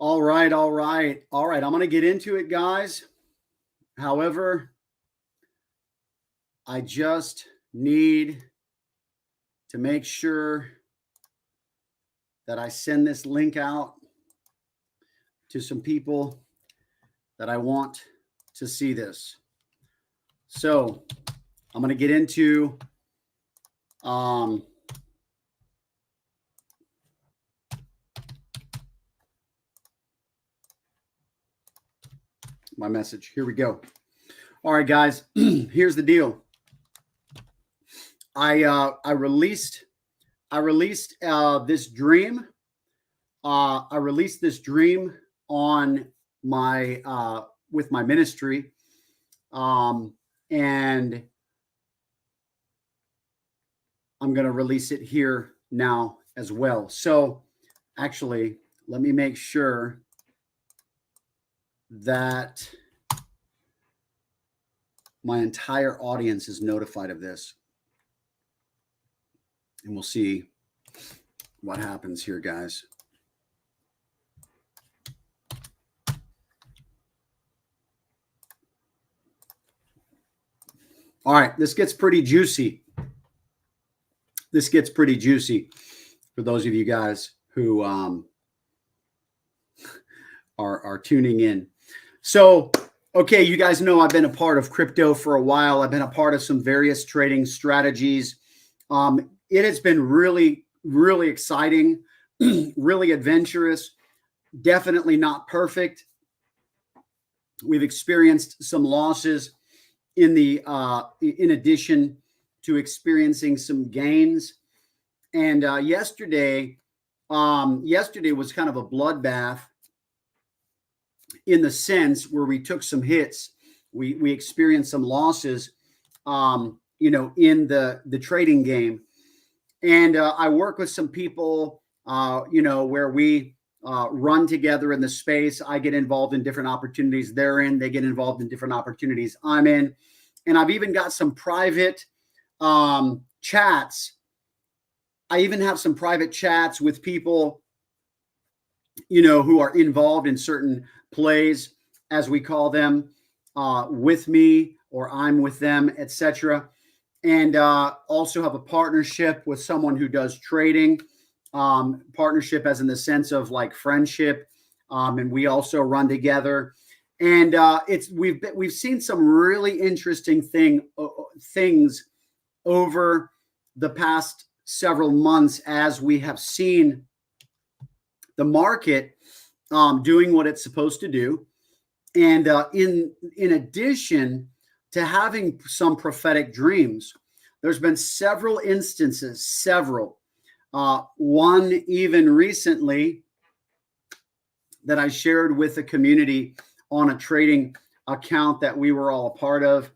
All right. I'm going to get into it, guys. However, I just need to make sure that I send this link out to some people that I want to see this. So I'm going to get into my message. Here we go. All right, guys, here's the deal. I released this dream. I released this dream on my with my ministry, and I'm going to release it here now as well. So, actually, let me make sure that my entire audience is notified of this. And we'll see what happens here, guys. All right, this gets pretty juicy. This gets pretty juicy for those of you guys who are tuning in. So, okay, you guys know I've been a part of crypto for a while. I've been a part of some various trading strategies. It has been really, really exciting, really adventurous, definitely not perfect. We've experienced some losses in addition to experiencing some gains. And yesterday was kind of a bloodbath in the sense where we took some hits. We experienced some losses, in the trading game. And I work with some people, where we run together in the space. I get involved in different opportunities they're in. They get involved in different opportunities I'm in. And I've even got some private chats. I even have some private chats with people, who are involved in certain plays, as we call them, with me, or I'm with them, etc. And also have a partnership with someone who does trading, partnership as in the sense of like friendship. And we also run together. And we've seen some really interesting things over the past several months as we have seen the market doing what it's supposed to do. And in addition to having some prophetic dreams, there's been several instances, one even recently that I shared with the community on a trading account that we were all a part of.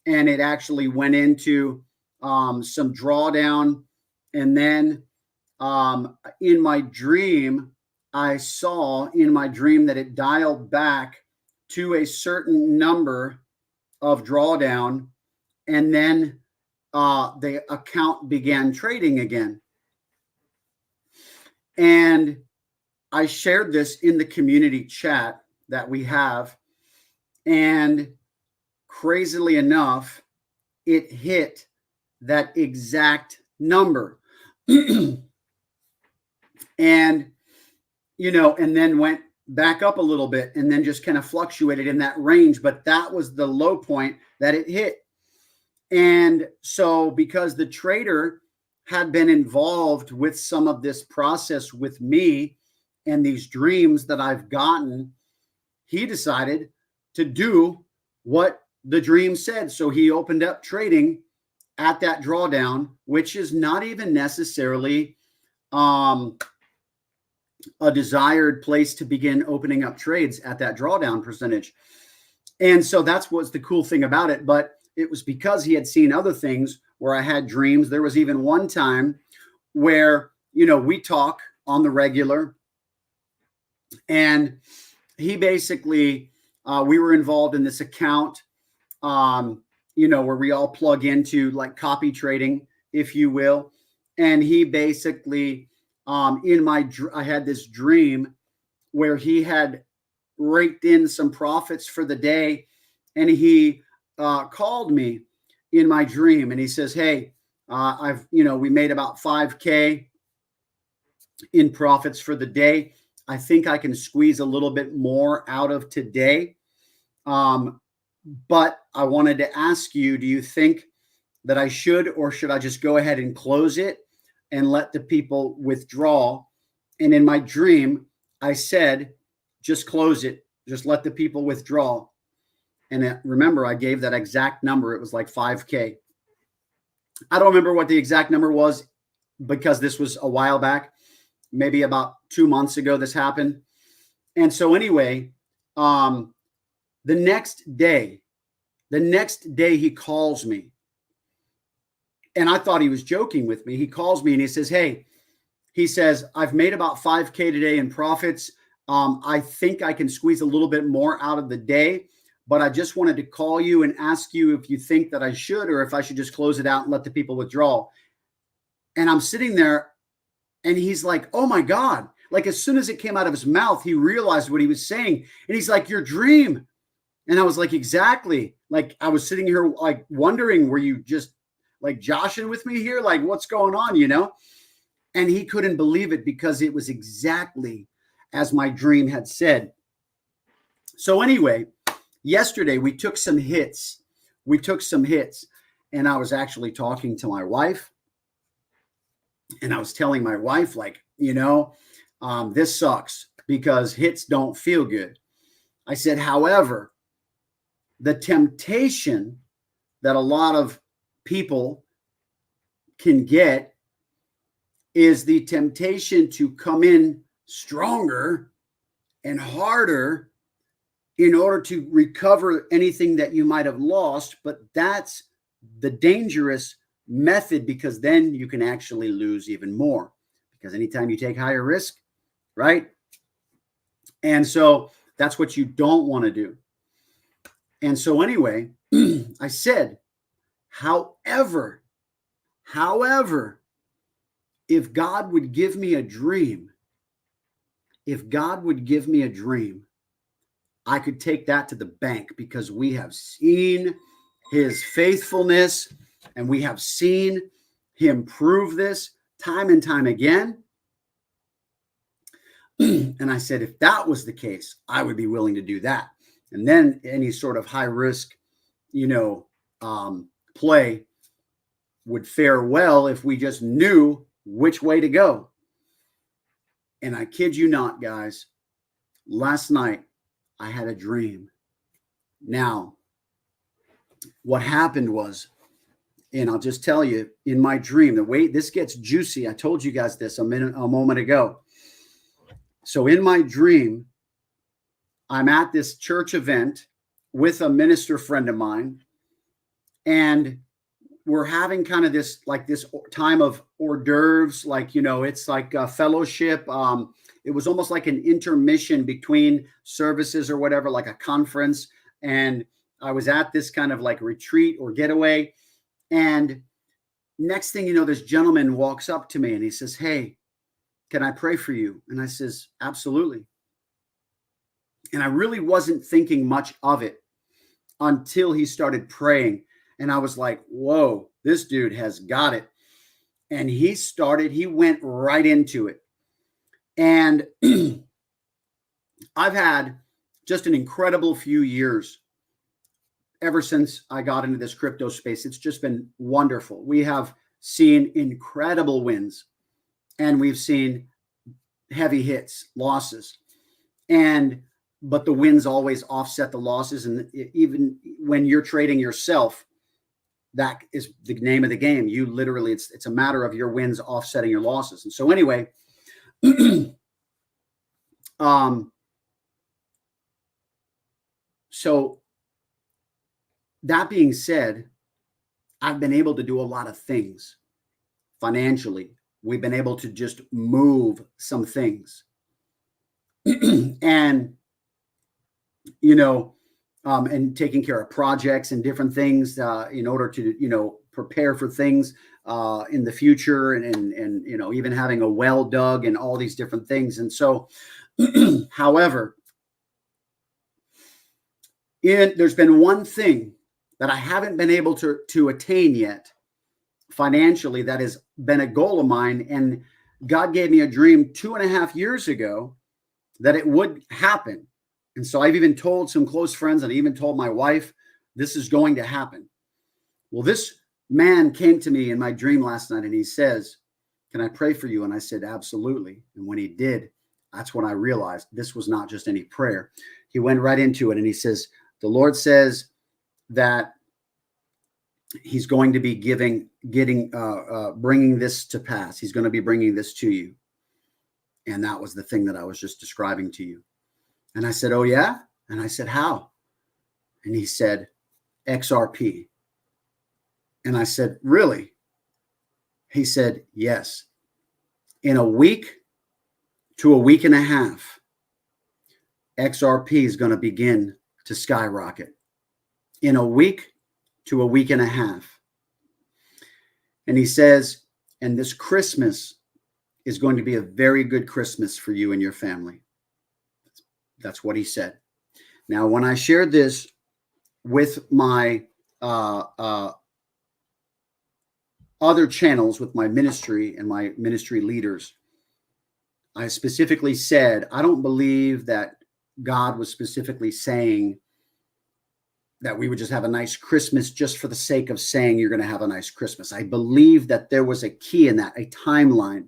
And it actually went into some drawdown. And then in my dream, I saw in my dream that it dialed back to a certain number of drawdown. And then the account began trading again. And I shared this in the community chat that we have. And crazily enough, it hit that exact number. And, and then went back up a little bit and then just kind of fluctuated in that range. But that was the low point that it hit. And so because the trader had been involved with some of this process with me and these dreams that I've gotten, he decided to do what the dream said. So he opened up trading at that drawdown, which is not even necessarily a desired place to begin opening up trades at that drawdown percentage. And so that's what's the cool thing about it. But it was because he had seen other things where I had dreams. There was even one time where, we talk on the regular, and he basically, we were involved in this account, where we all plug into like copy trading, if you will. And he basically, I had this dream where he had raked in some profits for the day, and he called me in my dream, and he says, "Hey, we made about 5K in profits for the day. I think I can squeeze a little bit more out of today. But I wanted to ask you, do you think that I should, or should I just go ahead and close it and let the people withdraw?" And in my dream, I said, just close it. Just let the people withdraw. And remember, I gave that exact number. It was like 5K. I don't remember what the exact number was because this was a while back, maybe about 2 months ago this happened. And so anyway, the next day he calls me, and I thought he was joking with me. He calls me and he says, "Hey," he says, "I've made about 5K today in profits. I think I can squeeze a little bit more out of the day, but I just wanted to call you and ask you if you think that I should, or if I should just close it out and let the people withdraw." And I'm sitting there, and he's like, "Oh my God." Like, as soon as it came out of his mouth, he realized what he was saying. And he's like, "Your dream." And I was like, "Exactly." Like, I was sitting here like wondering, were you just like joshing with me here? Like, what's going on, And he couldn't believe it because it was exactly as my dream had said. So anyway, yesterday we took some hits. And I was actually talking to my wife. And I was telling my wife, like, this sucks because hits don't feel good. I said, however, the temptation that a lot of people can get is the temptation to come in stronger and harder in order to recover anything that you might have lost. But that's the dangerous method, because then you can actually lose even more, because anytime you take higher risk, right? And so that's what you don't want to do. And so anyway, I said, however, if God would give me a dream, I could take that to the bank, because we have seen his faithfulness and we have seen him prove this time and time again. And I said, if that was the case, I would be willing to do that. And then any sort of high risk, play would fare well if we just knew which way to go. And I kid you not, guys, last night I had a dream. Now, what happened was, and I'll just tell you, in my dream, the way this gets juicy, I told you guys this a moment ago. So in my dream, I'm at this church event with a minister friend of mine, and we're having kind of this time of hors d'oeuvres, it's like a fellowship. It was almost like an intermission between services or whatever, like a conference. And I was at this kind of like retreat or getaway. And next thing you know, this gentleman walks up to me and he says, "Hey, can I pray for you?" And I says, "Absolutely." And I really wasn't thinking much of it until he started praying. And I was like, whoa, this dude has got it. And he went right into it. And I've had just an incredible few years ever since I got into this crypto space. It's just been wonderful. We have seen incredible wins, and we've seen heavy hits, losses. But the wins always offset the losses. And even when you're trading yourself, that is the name of the game. You literally, it's a matter of your wins offsetting your losses. And so anyway, so that being said, I've been able to do a lot of things financially. We've been able to just move some things. And, and taking care of projects and different things in order to, prepare for things in the future, and even having a well dug and all these different things. And so However, there's been one thing that I haven't been able to attain yet financially that has been a goal of mine. And God gave me a dream 2.5 years ago that it would happen. And so I've even told some close friends, and I even told my wife, this is going to happen. Well, this man came to me in my dream last night and he says, can I pray for you? And I said, absolutely. And when he did, that's when I realized this was not just any prayer. He went right into it and he says, the Lord says that he's going to be bringing this to pass. He's going to be bringing this to you. And that was the thing that I was just describing to you. And I said, oh yeah? And I said, how? And he said, XRP. And I said, really? He said, yes. In a week to a week and a half, XRP is going to begin to skyrocket. In a week to a week and a half. And he says, and this Christmas is going to be a very good Christmas for you and your family. That's what he said. Now, when I shared this with my other channels, with my ministry and my ministry leaders, I specifically said, I don't believe that God was specifically saying that we would just have a nice Christmas just for the sake of saying you're going to have a nice Christmas. I believe that there was a key in that, a timeline.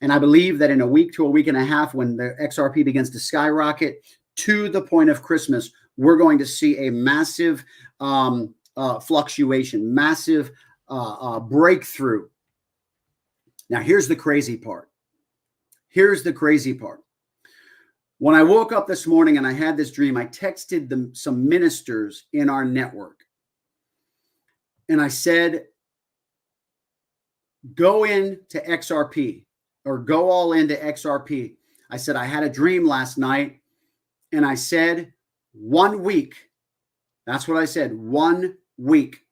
And I believe that in a week to a week and a half, when the XRP begins to skyrocket to the point of Christmas, we're going to see a massive fluctuation, massive breakthrough. Now, here's the crazy part. Here's the crazy part. When I woke up this morning and I had this dream, I texted some ministers in our network. And I said, go into XRP or go all into XRP. I said, I had a dream last night and I said 1 week. That's what I said, 1 week.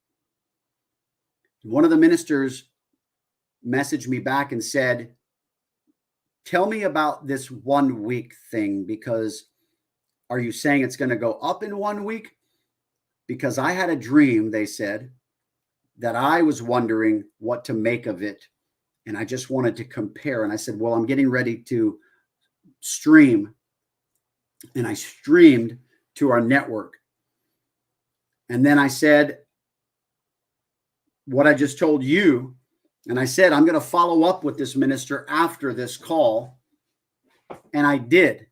One of the ministers messaged me back and said, tell me about this 1 week thing, because are you saying it's going to go up in 1 week? Because I had a dream, they said, that I was wondering what to make of it. And I just wanted to compare. And I said, well, I'm getting ready to stream. And I streamed to our network. And then I said what I just told you. And I said, I'm going to follow up with this minister after this call. And I did.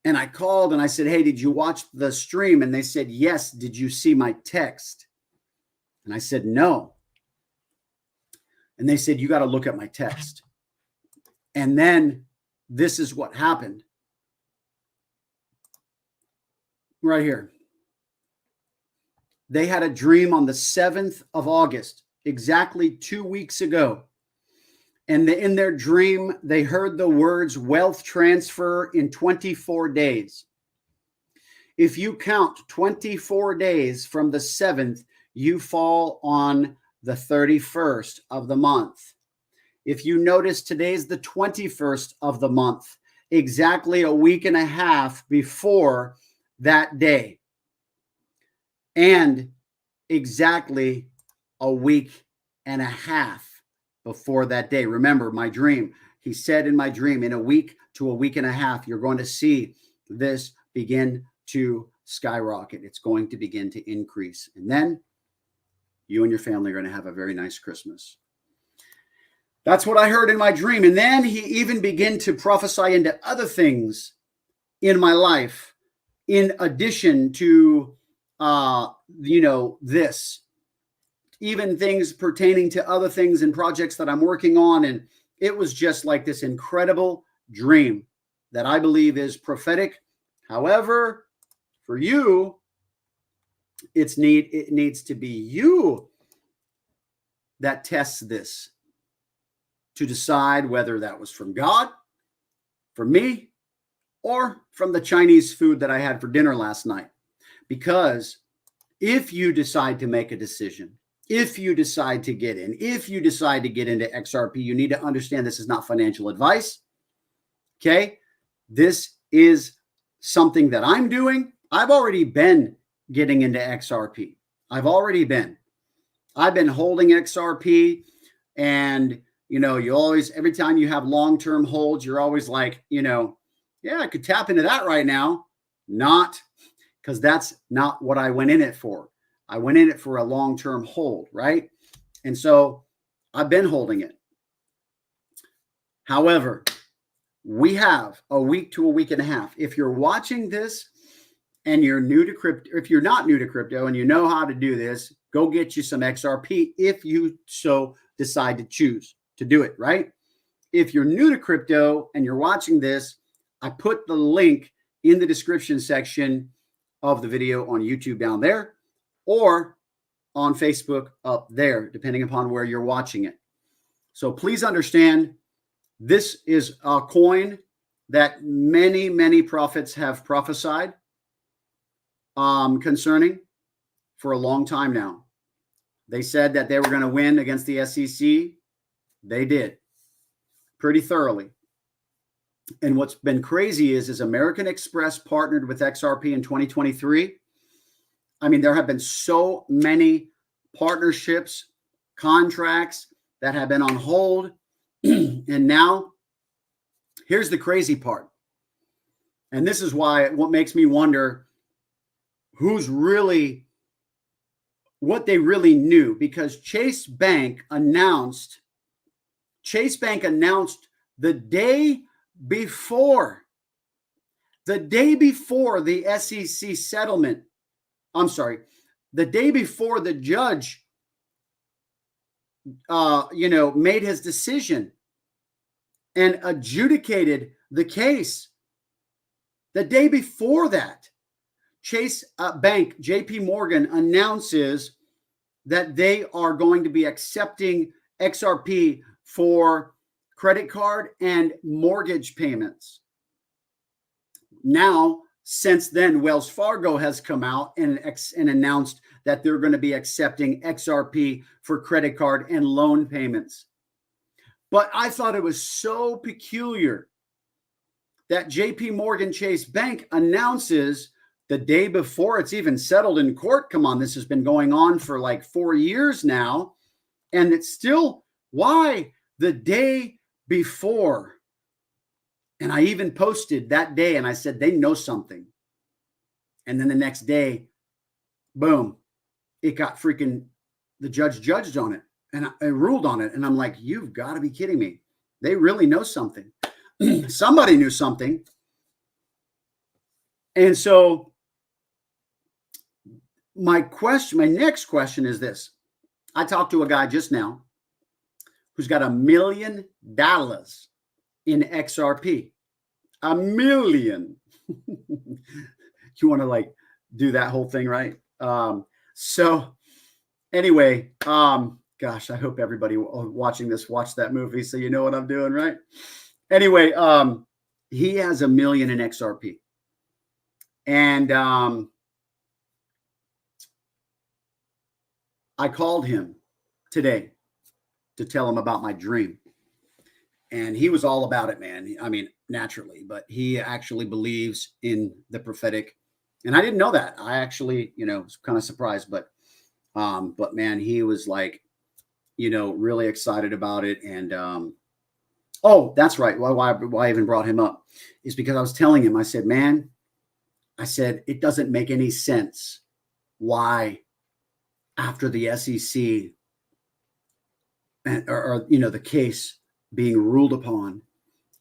And I called and I said, hey, did you watch the stream? And they said, yes. Did you see my text? And I said, no. And they said, you got to look at my text. And then this is what happened. Right here. They had a dream on the 7th of August, exactly 2 weeks ago. And in their dream, they heard the words wealth transfer in 24 days. If you count 24 days from the 7th, you fall on the 31st of the month. If you notice, today's the 21st of the month, exactly a week and a half before that day. And exactly a week and a half before that day. Remember my dream. He said in my dream, in a week to a week and a half, you're going to see this begin to skyrocket. It's going to begin to increase. And then you and your family are going to have a very nice Christmas. That's what I heard in my dream. And then he even began to prophesy into other things in my life, in addition to, this. Even things pertaining to other things and projects that I'm working on. And it was just like this incredible dream that I believe is prophetic. However, for you, it needs to be you that tests this to decide whether that was from God, from me, or from the Chinese food that I had for dinner last night. Because if you decide to make a decision, if you decide to get in, if you decide to get into XRP, you need to understand this is not financial advice. Okay? this is something that I'm doing. I've already been getting into XRP. I've been holding XRP, and you always, every time you have long-term holds, you're always like, yeah, I could tap into that right now. Not, because that's not what I went in it for. I went in it for a long-term hold, right? And so I've been holding it. However, we have a week to a week and a half. If you're watching this and you're new to crypto, if you're not new to crypto and you know how to do this, go get you some XRP if you so decide to choose to do it, right? If you're new to crypto and you're watching this, I put the link in the description section of the video on YouTube down there, or on Facebook up there, depending upon where you're watching it. So please understand, this is a coin that many, many prophets have prophesied concerning for a long time now. They said that they were going to win against the SEC. They did pretty thoroughly. And what's been crazy is American Express partnered with XRP in 2023. I mean, there have been so many partnerships, contracts that have been on hold. And now, here's the crazy part. And this is what makes me wonder what they really knew, because Chase Bank announced the day before the SEC settlement. I'm sorry, the day before the judge, made his decision and adjudicated the case. The day before that, Chase Bank, JP Morgan, announces that they are going to be accepting XRP for credit card and mortgage payments. Now, since then, Wells Fargo has come out and announced that they're going to be accepting XRP for credit card and loan payments. But I thought it was so peculiar that JP Morgan Chase Bank announces the day before it's even settled in court. Come on, this has been going on for like 4 years now. And it's still, why the day before? And I even posted that day and I said, they know something. And then the next day, boom, it got freaking, the judge judged on it and I ruled on it. And I'm like, you've got to be kidding me. They really know something. Somebody knew something. And so my next question is this. I talked to a guy just now who's got $1 million in XRP. $1 million. You want to like do that whole thing, right? So anyway, gosh, I hope everybody watching this watched that movie so you know what I'm doing, right? Anyway, he has $1 million in XRP. And I called him today to tell him about my dream. And he was all about it, man. I mean, naturally, but he actually believes in the prophetic. And I didn't know that. I actually, was kind of surprised, but man, he was like, really excited about it. And, oh, that's right. Why I even brought him up is because I was telling him, I said, man, it doesn't make any sense why after the SEC or the case being ruled upon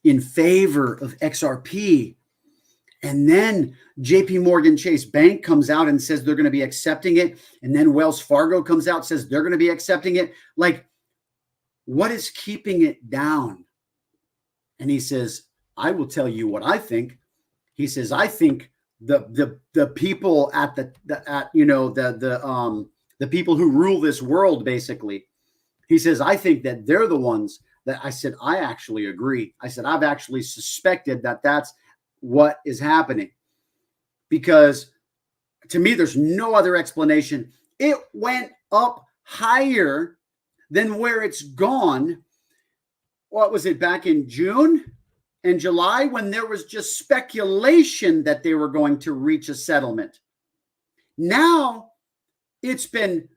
in favor of XRP, and then JP Morgan Chase Bank comes out and says they're going to be accepting it, and then Wells Fargo comes out and says they're going to be accepting it. Like, what is keeping it down? And he says, I will tell you what I think. He says, I think the people at the people who rule this world, basically, he says, I think that they're the ones that, I said, I actually agree. I said, I've actually suspected that that's what is happening, because to me, there's no other explanation. It went up higher than where it's gone. What was it, back in June? and July when there was just speculation that they were going to reach a settlement. Now it's been,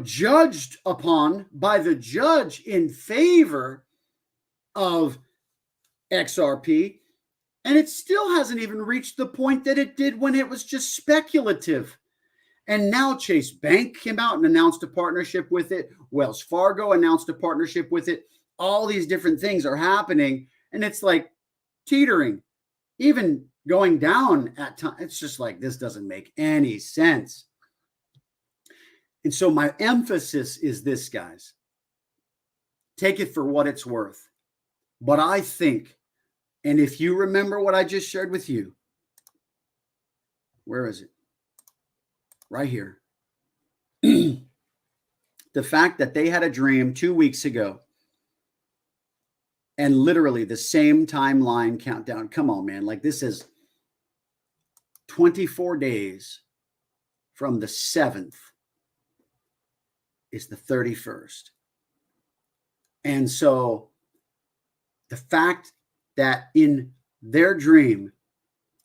judged upon by the judge in favor of XRP, and it still hasn't even reached the point that it did when it was just speculative. And now Chase Bank came out and announced a partnership with it. Wells Fargo announced a partnership with it. All these different things are happening, and it's like teetering, even going down at times. It's just like, this doesn't make any sense. And so my emphasis is this, guys. Take it for what it's worth. But I think, and if you remember what I just shared with you, where is it? Right here. The fact that they had a dream 2 weeks ago and literally the same timeline countdown. Come on, man. Like, this is 24 days from the 7th is the 31st. And so the fact that in their dream,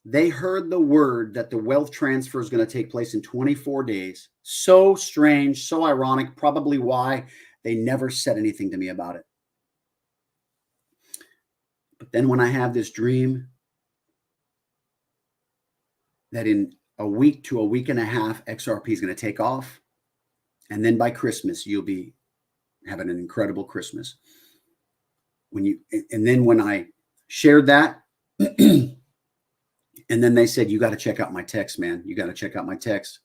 they heard the word that the wealth transfer is going to take place in 24 days. So strange, so ironic, probably why they never said anything to me about it. But then when I have this dream that in a week to a week and a half, XRP is going to take off. And then by Christmas, you'll be having an incredible Christmas. And then when I shared that, and then they said, you got to check out my text, man. You got to check out my text.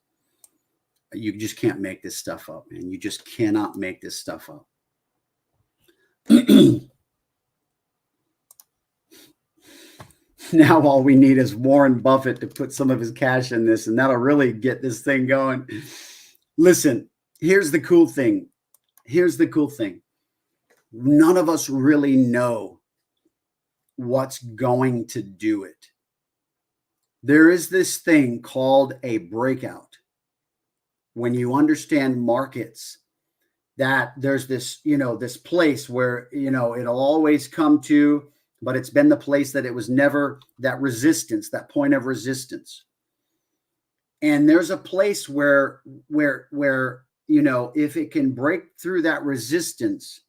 You just can't make this stuff up, man. You just cannot make this stuff up. Now all we need is Warren Buffett to put some of his cash in this, and that'll really get this thing going. Listen, here's the cool thing. Here's the cool thing. None of us really know what's going to do it. There is this thing called a breakout. When you understand markets, that there's this, this place where, it'll always come to, but it's been the place that it was never, that resistance, that point of resistance. And there's a place where, if it can break through that resistance,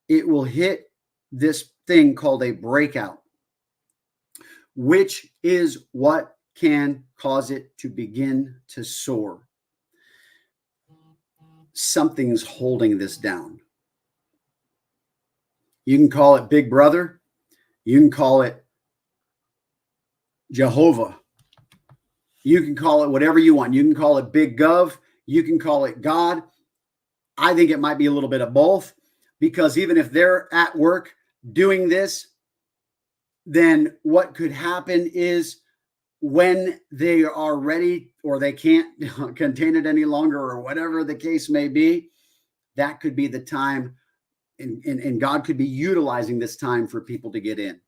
it will hit this thing called a breakout, which is what can cause it to begin to soar. Something's holding this down. You can call it Big Brother. You can call it Jehovah. You can call it whatever you want. You can call it Big Gov. You can call it God. I think it might be a little bit of both, because even if they're at work doing this, then what could happen is when they are ready or they can't contain it any longer, or whatever the case may be, that could be the time, and God could be utilizing this time for people to get in.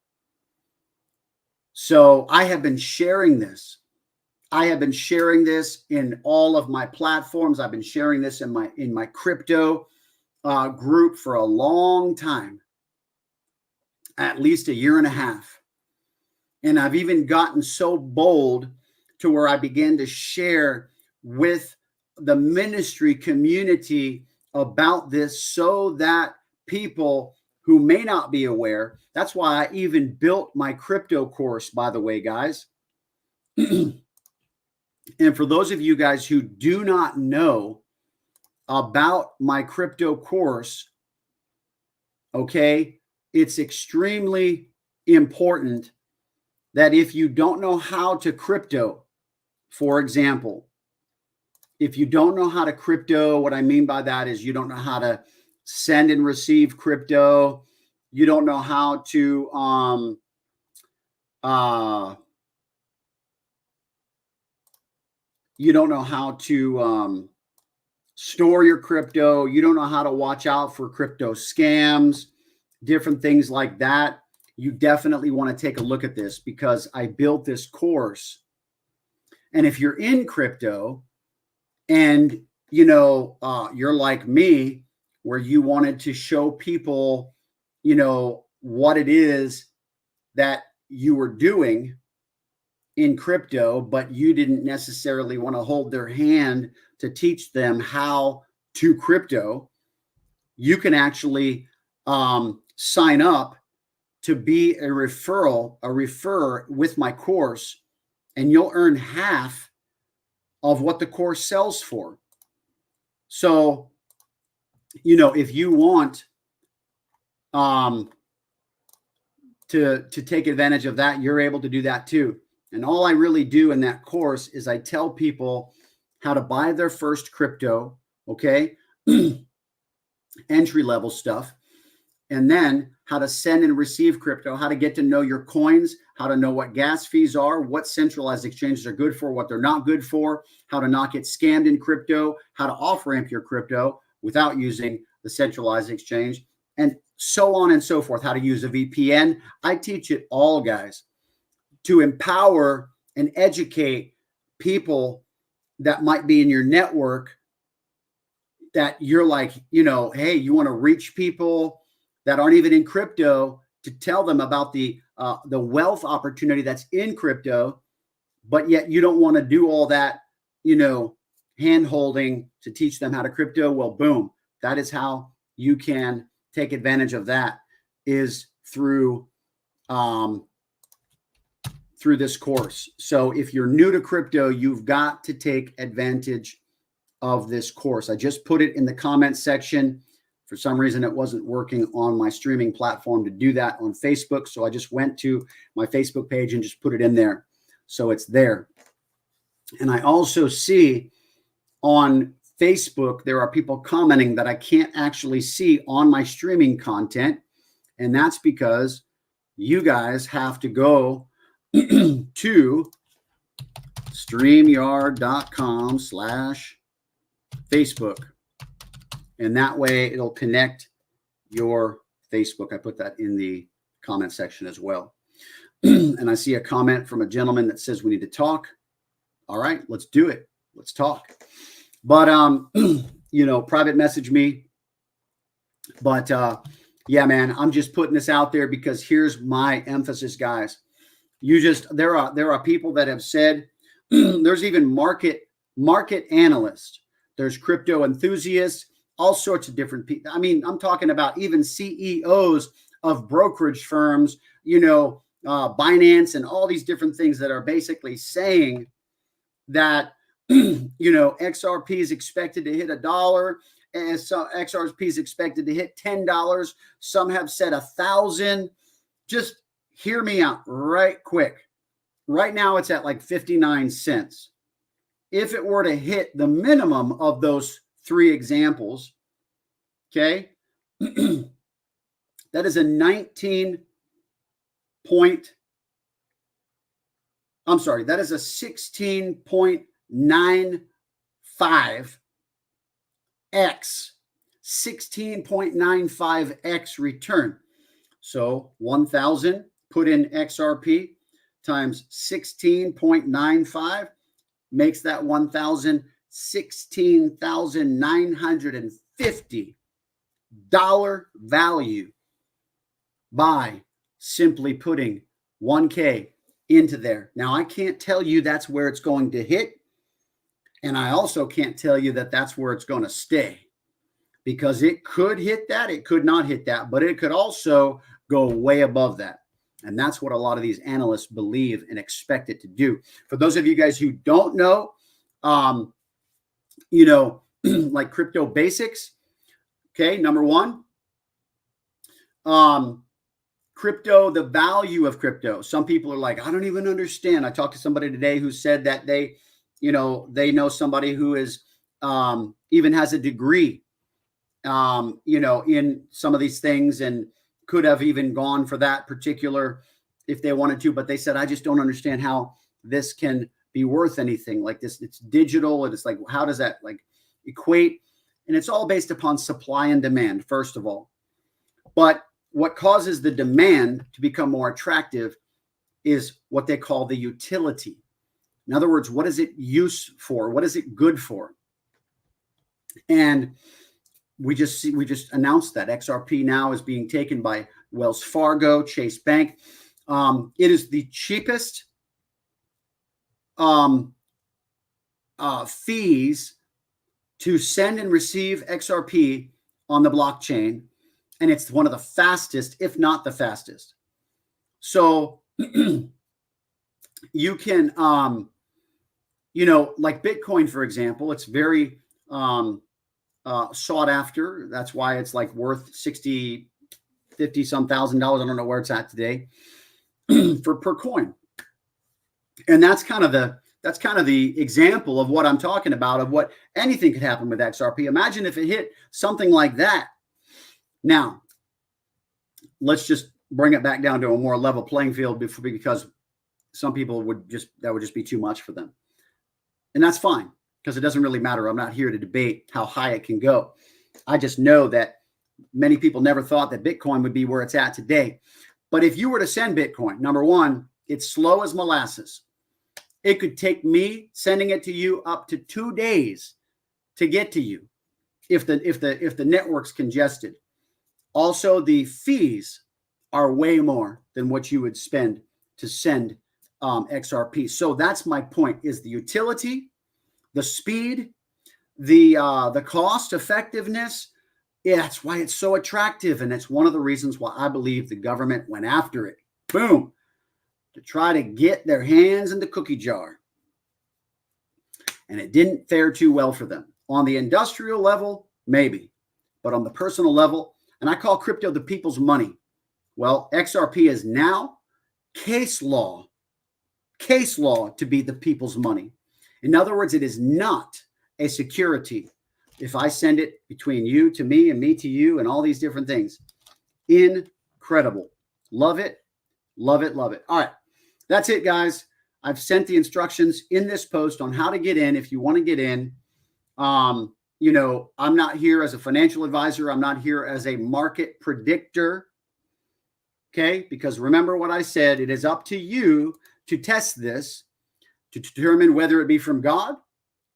So I have been sharing this. I have been sharing this in all of my platforms. I've been sharing this in my crypto group for a long time, at least a year and a half. And I've even gotten so bold to where I began to share with the ministry community about this, so that people who may not be aware, that's why I even built my crypto course, by the way, guys. And for those of you guys who do not know about my crypto course, okay, it's extremely important that if you don't know how to crypto, for example, if you don't know how to crypto, what I mean by that is you don't know how to send and receive crypto. You don't know how to store your crypto. You don't know how to watch out for crypto scams, different things like that. You definitely want to take a look at this, because I built this course. And if you're in crypto and, you're like me, where you wanted to show people, what it is that you were doing in crypto, but you didn't necessarily want to hold their hand to teach them how to crypto, you can actually sign up to be a referrer with my course, and you'll earn half of what the course sells for. So, you know, if you want to take advantage of that, you're able to do that too. And all I really do in that course is I tell people how to buy their first crypto, okay? Entry level stuff. And then how to send and receive crypto, how to get to know your coins, how to know what gas fees are, what centralized exchanges are good for, what they're not good for, how to not get scammed in crypto, how to off-ramp your crypto without using the centralized exchange, and so on and so forth, how to use a VPN. I teach it all, guys, to empower and educate people that might be in your network that you're like, you know, hey, you want to reach people that aren't even in crypto, to tell them about the wealth opportunity that's in crypto, but yet you don't want to do all that, you know, hand holding to teach them how to crypto. Well, boom, that is how you can take advantage of that, is through this course. So if you're new to crypto, you've got to take advantage of this course. I just put it in the comments section. For some reason, it wasn't working on my streaming platform to do that on Facebook. So I just went to my Facebook page and just put it in there. So it's there. And I also see on Facebook, there are people commenting that I can't actually see on my streaming content. And that's because you guys have to go to StreamYard.com/Facebook. And that way it'll connect your Facebook. I put that in the comment section as well. And I see a comment from a gentleman that says we need to talk. All right, let's do it. Let's talk. But, you know, private message me. But yeah, man, I'm just putting this out there because here's my emphasis, guys. There are people that have said, there's even market analysts, there's crypto enthusiasts, all sorts of different people. I mean, I'm talking about even CEOs of brokerage firms, you know, Binance and all these different things that are basically saying that, you know, XRP is expected to hit $1, and so XRP is expected to hit $10. Some have said 1,000. Just hear me out right quick. Right now it's at like 59 cents. If it were to hit the minimum of those three examples, okay, that is a 16.95x return. So 1,000 put in XRP times 16.95 makes that 1,000 $16,950 value by simply putting 1K into there. Now, I can't tell you that's where it's going to hit. And I also can't tell you that that's where it's going to stay, because it could hit that. It could not hit that, but it could also go way above that. And that's what a lot of these analysts believe and expect it to do. For those of you guys who don't know, you know, like crypto basics. Okay. Number one, crypto, the value of crypto. Some people are like, I don't even understand. I talked to somebody today who said that they know somebody who is, even has a degree, you know, in some of these things, and could have even gone for that particular if they wanted to, but they said, I just don't understand how this can be worth anything like this. It's digital. And it's like, how does that like equate? And it's all based upon supply and demand, first of all. But what causes the demand to become more attractive is what they call the utility. In other words, what is it used for? What is it good for? And we just announced that XRP now is being taken by Wells Fargo, Chase Bank. It is the cheapest fees to send and receive XRP on the blockchain. And it's one of the fastest, if not the fastest. So you can, like Bitcoin, for example, it's very sought after. That's why it's like worth 50 some $1,000. I don't know where it's at today per coin. And that's kind of the example of what I'm talking about, of what anything could happen with XRP. Imagine if it hit something like that. Now, let's just bring it back down to a more level playing field because some people that would just be too much for them. And that's fine, because it doesn't really matter. I'm not here to debate how high it can go. I just know that many people never thought that Bitcoin would be where it's at today. But if you were to send Bitcoin, number one, it's slow as molasses. It could take me sending it to you up to 2 days to get to you if the network's congested. Also, the fees are way more than what you would spend to send XRP. So that's my point: is the utility, the speed, the cost effectiveness. Yeah, that's why it's so attractive, and it's one of the reasons why I believe the government went after it. Boom. To try to get their hands in the cookie jar. And it didn't fare too well for them. On the industrial level, maybe. But on the personal level, and I call crypto the people's money. Well, XRP is now case law to be the people's money. In other words, it is not a security. If I send it between you to me and me to you and all these different things. Incredible. Love it. Love it. Love it. All right. That's it, guys. I've sent the instructions in this post on how to get in if you want to get in. I'm not here as a financial advisor. I'm not here as a market predictor. Okay? Because remember what I said, it is up to you to test this to determine whether it be from God,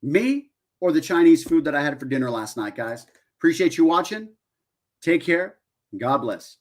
me, or the Chinese food that I had for dinner last night, guys. Appreciate you watching. Take care. God bless.